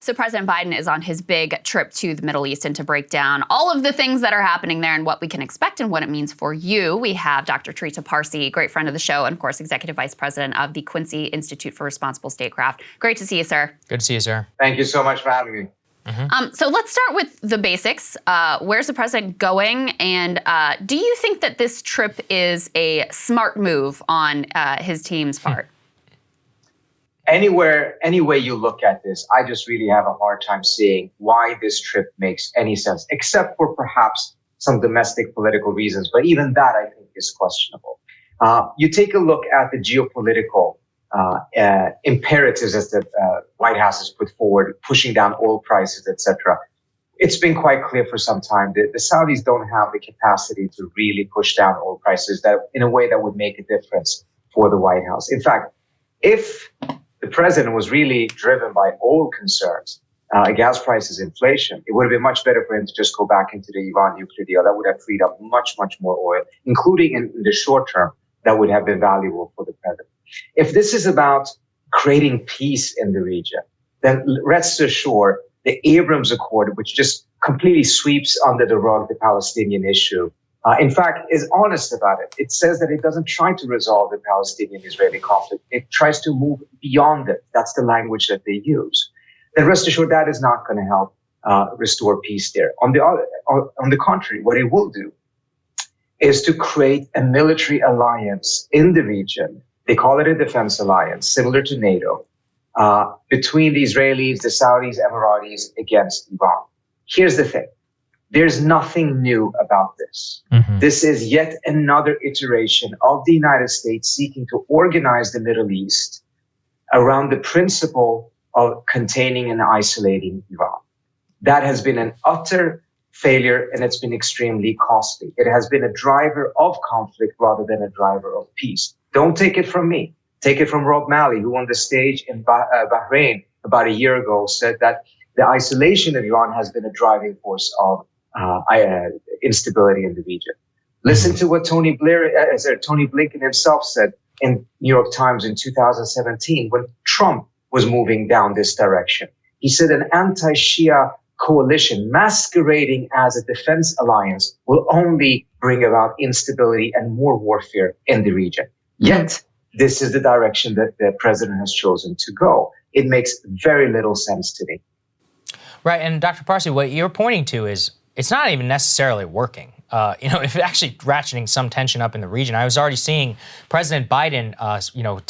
So President Biden is on his big trip to the Middle East, and to break down all of the things that are happening there and what we can expect and what it means for you, we have Dr. Trita Parsi, great friend of the show, and of course, Executive Vice President of the Quincy Institute for Responsible Statecraft. Great to see you, sir. Good to see you, sir. Thank you so much for having me. So let's start with the basics. Where's the president going? And do you think that this trip is a smart move on his team's part? Any way you look at this, I just really have a hard time seeing why this trip makes any sense, except for perhaps some domestic political reasons. But even that, I think, is questionable. You take a look at the geopolitical imperatives as the White House has put forward, pushing down oil prices, etc. It's been quite clear for some time that the Saudis don't have the capacity to really push down oil prices that in a way that would make a difference for the White House. In fact, if the president was really driven by oil concerns, gas prices, inflation, it would have been much better for him to just go back into the Iran nuclear deal. That would have freed up much, much more oil, including in the short term. That would have been valuable for the president. If this is about creating peace in the region, then rest assured the Abrams Accord, which just completely sweeps under the rug the Palestinian issue, in fact, is honest about it. It says that it doesn't try to resolve the Palestinian-Israeli conflict. It tries to move beyond it. That's the language that they use. Then rest assured that is not going to help restore peace there. On the contrary, what it will do is to create a military alliance in the region. They call it a defense alliance, similar to NATO, between the Israelis, the Saudis, Emiratis against Iran. Here's the thing. There's nothing new about this. This is yet another iteration of the United States seeking to organize the Middle East around the principle of containing and isolating Iran. That has been an utter failure, and it's been extremely costly. It has been a driver of conflict rather than a driver of peace. Don't take it from me. Take it from Rob Malley, who on the stage in Bahrain about a year ago said that the isolation of Iran has been a driving force of instability in the region. Listen to what Tony Blinken himself said in New York Times in 2017 when Trump was moving down this direction. He said an anti-Shia coalition masquerading as a defense alliance will only bring about instability and more warfare in the region. Yet, this is the direction that the president has chosen to go. It makes very little sense to me. Right, and Dr. Parsi, what you're pointing to is it's not even necessarily working. If it's actually ratcheting some tension up in the region. I was already seeing President Biden,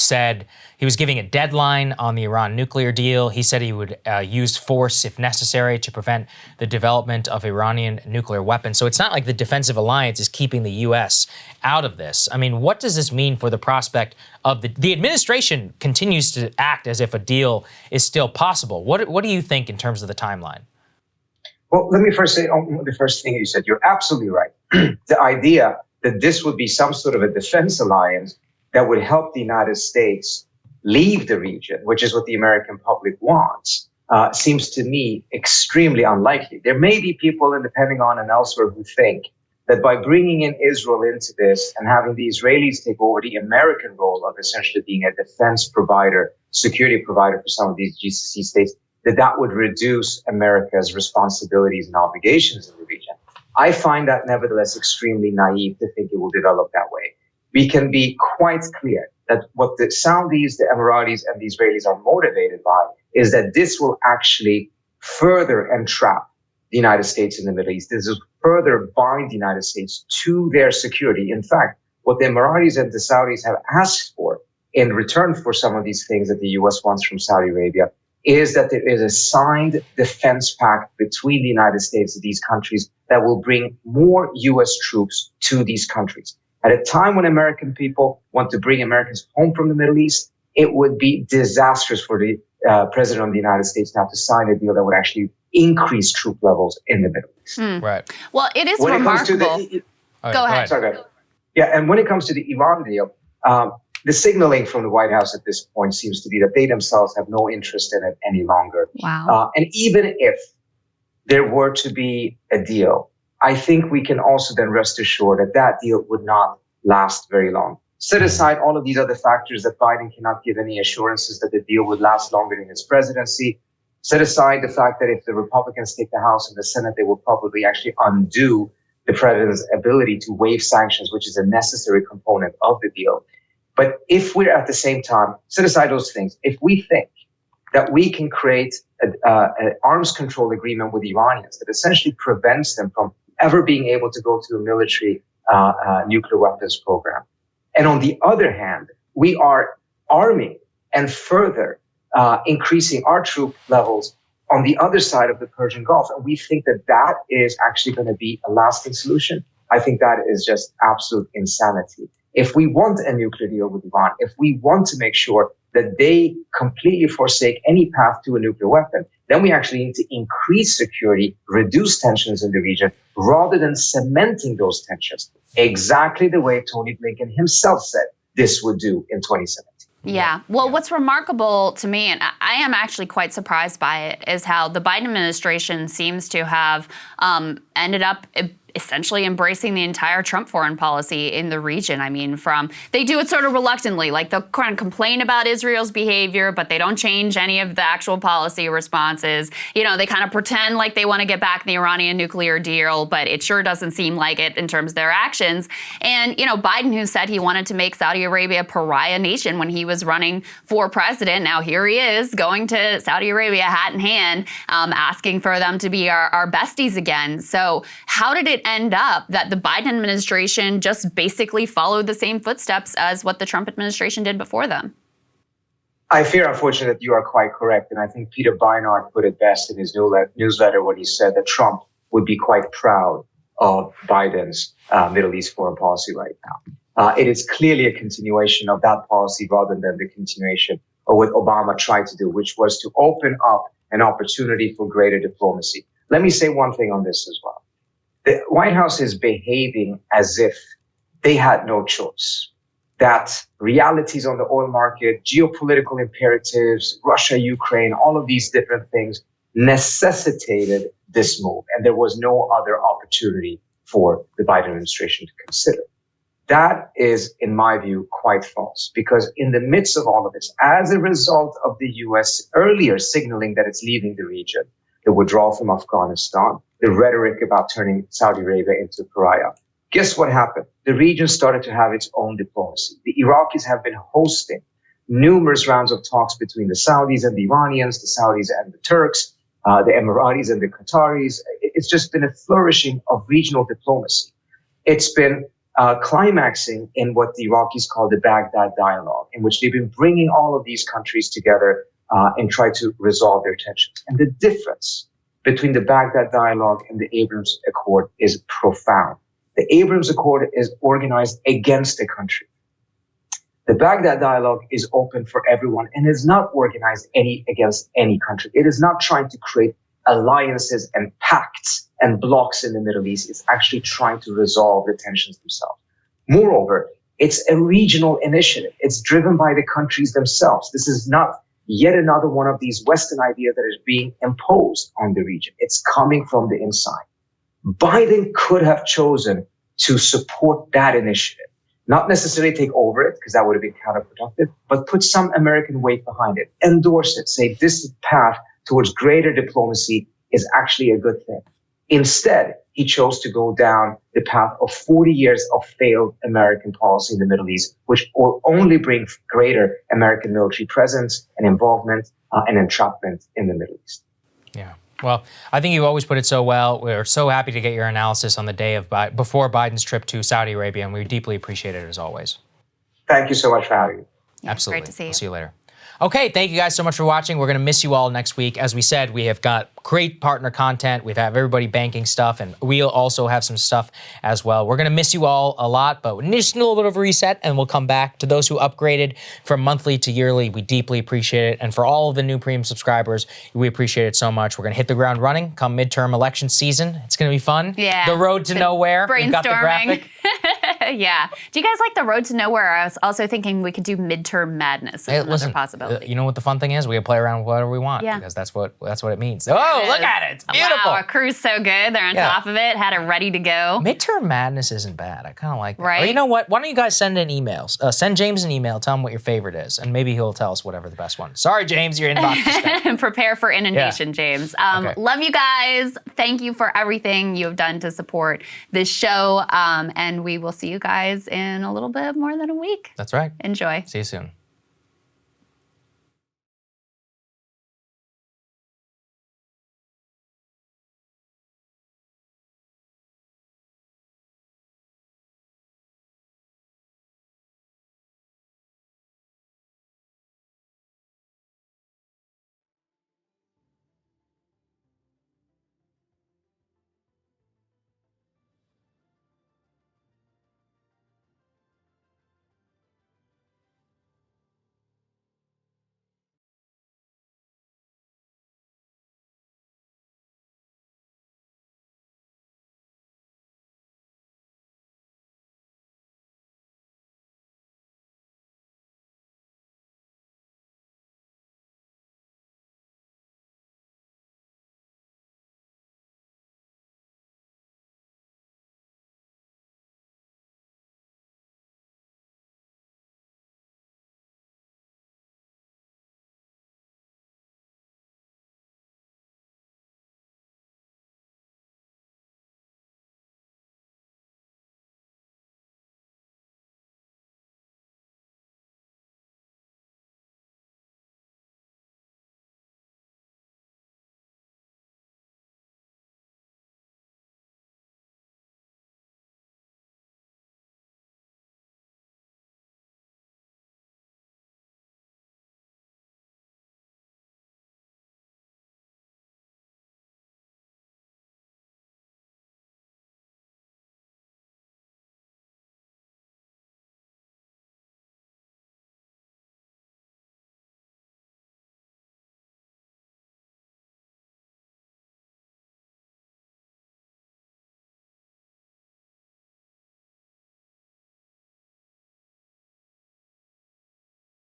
said he was giving a deadline on the Iran nuclear deal. He said he would use force if necessary to prevent the development of Iranian nuclear weapons. So it's not like the defensive alliance is keeping the U.S. out of this. I mean, what does this mean for the prospect of the administration continues to act as if a deal is still possible? What do you think in terms of the timeline? Well, let me first say the first thing you said. You're absolutely right. The idea that this would be some sort of a defense alliance that would help the United States leave the region, which is what the American public wants, seems to me extremely unlikely. There may be people in the Pentagon and elsewhere who think that by bringing in Israel into this and having the Israelis take over the American role of essentially being a defense provider, security provider for some of these GCC states, that would reduce America's responsibilities and obligations in the region. I find that nevertheless extremely naive to think it will develop that way. We can be quite clear that what the Saudis, the Emiratis, and the Israelis are motivated by is that this will actually further entrap the United States in the Middle East. This will further bind the United States to their security. In fact, what the Emiratis and the Saudis have asked for in return for some of these things that the U.S. wants from Saudi Arabia is that there is a signed defense pact between the United States and these countries that will bring more U.S. troops to these countries. At a time when American people want to bring Americans home from the Middle East, it would be disastrous for the president of the United States now to sign a deal that would actually increase troop levels in the Middle East. Right. Well, it is remarkable. Go ahead. Sorry, yeah, and when it comes to the Iran deal, the signaling from the White House at this point seems to be that they themselves have no interest in it any longer. Wow. And even if there were to be a deal, I think we can also then rest assured that that deal would not last very long. Set aside all of these other factors that Biden cannot give any assurances that the deal would last longer than his presidency. Set aside the fact that if the Republicans take the House and the Senate, they will probably actually undo the president's ability to waive sanctions, which is a necessary component of the deal. But if we're at the same time, set aside those things, if we think that we can create an arms control agreement with the Iranians that essentially prevents them from ever being able to go to a military nuclear weapons program, and on the other hand, we are arming and further increasing our troop levels on the other side of the Persian Gulf, and we think that that is actually going to be a lasting solution, I think that is just absolute insanity. If we want a nuclear deal with Iran, if we want to make sure that they completely forsake any path to a nuclear weapon, then we actually need to increase security, reduce tensions in the region, rather than cementing those tensions, exactly the way Tony Blinken himself said this would do in 2017. Yeah. Well, what's remarkable to me, and I am actually quite surprised by it, is how the Biden administration seems to have ended up essentially embracing the entire Trump foreign policy in the region. I mean, they do it sort of reluctantly, like they'll kind of complain about Israel's behavior, but they don't change any of the actual policy responses. You know, they kind of pretend like they want to get back the Iranian nuclear deal, but it sure doesn't seem like it in terms of their actions. And, you know, Biden, who said he wanted to make Saudi Arabia a pariah nation when he was running for president, now here he is going to Saudi Arabia hat in hand, asking for them to be our besties again. So how did it end up that the Biden administration just basically followed the same footsteps as what the Trump administration did before them? I fear, unfortunately, that you are quite correct. And I think Peter Beinart put it best in his newsletter when he said that Trump would be quite proud of Biden's Middle East foreign policy right now. It is clearly a continuation of that policy rather than the continuation of what Obama tried to do, which was to open up an opportunity for greater diplomacy. Let me say one thing on this as well. The White House is behaving as if they had no choice, that realities on the oil market, geopolitical imperatives, Russia, Ukraine, all of these different things necessitated this move. And there was no other opportunity for the Biden administration to consider. That is, in my view, quite false, because in the midst of all of this, as a result of the U.S. earlier signaling that it's leaving the region, the withdrawal from Afghanistan, the rhetoric about turning Saudi Arabia into a pariah. Guess what happened? The region started to have its own diplomacy. The Iraqis have been hosting numerous rounds of talks between the Saudis and the Iranians, the Saudis and the Turks, the Emiratis and the Qataris. It's just been a flourishing of regional diplomacy. It's been climaxing in what the Iraqis call the Baghdad dialogue, in which they've been bringing all of these countries together and try to resolve their tensions. And the difference between the Baghdad dialogue and the Abrams Accord is profound. The Abrams Accord is organized against a country. The Baghdad dialogue is open for everyone and is not organized against any country. It is not trying to create alliances and pacts and blocs in the Middle East. It's actually trying to resolve the tensions themselves. Moreover, it's a regional initiative. It's driven by the countries themselves. This is not yet another one of these Western ideas that is being imposed on the region. It's coming from the inside. Biden could have chosen to support that initiative, not necessarily take over it, because that would have been counterproductive, but put some American weight behind it, endorse it, say this path towards greater diplomacy is actually a good thing. Instead, he chose to go down the path of 40 years of failed American policy in the Middle East, which will only bring greater American military presence and involvement and entrapment in the Middle East. Yeah. Well, I think you always put it so well. We're so happy to get your analysis on the day of before Biden's trip to Saudi Arabia, and we deeply appreciate it as always. Thank you so much for having me. Absolutely. Great to see you. We'll see you later. Okay, thank you guys so much for watching. We're going to miss you all next week. As we said, we have got great partner content. We've had everybody banking stuff, and we'll also have some stuff as well. We're going to miss you all a lot, but just a little bit of a reset, and we'll come back. To those who upgraded from monthly to yearly, we deeply appreciate it. And for all of the new premium subscribers, we appreciate it so much. We're going to hit the ground running come midterm election season. It's going to be fun. Yeah. The road to nowhere. Brainstorming. We've got the graphic. Yeah. Do you guys like the Road to Nowhere? I was also thinking we could do Midterm Madness as another possibility. You know what the fun thing is? We can play around with whatever we want because that's what it means. Oh, look at it. It's beautiful. Wow, our crew's so good. They're on top of it, had it ready to go. Midterm Madness isn't bad. I kind of like that. Right? Or you know what? Why don't you guys send in emails? Send James an email. Tell him what your favorite is, and maybe he'll tell us whatever the best one. Sorry, James, your inbox is spent. Prepare for inundation, James. Okay. Love you guys. Thank you for everything you have done to support this show. And we will see you guys in a little bit more than a week. That's right. Enjoy. See you soon.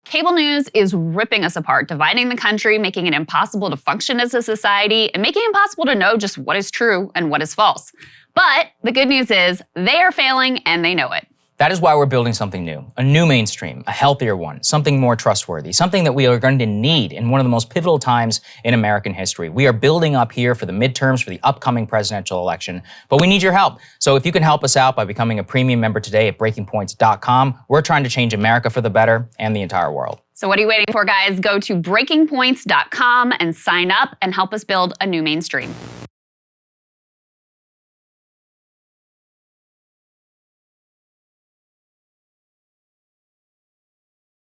Cable news is ripping us apart, dividing the country, making it impossible to function as a society, and making it impossible to know just what is true and what is false. But the good news is they are failing and they know it. That is why we're building something new, a new mainstream, a healthier one, something more trustworthy, something that we are going to need in one of the most pivotal times in American history. We are building up here for the midterms, for the upcoming presidential election, but we need your help. So if you can help us out by becoming a premium member today at breakingpoints.com, we're trying to change America for the better and the entire world. So what are you waiting for, guys? Go to breakingpoints.com and sign up and help us build a new mainstream.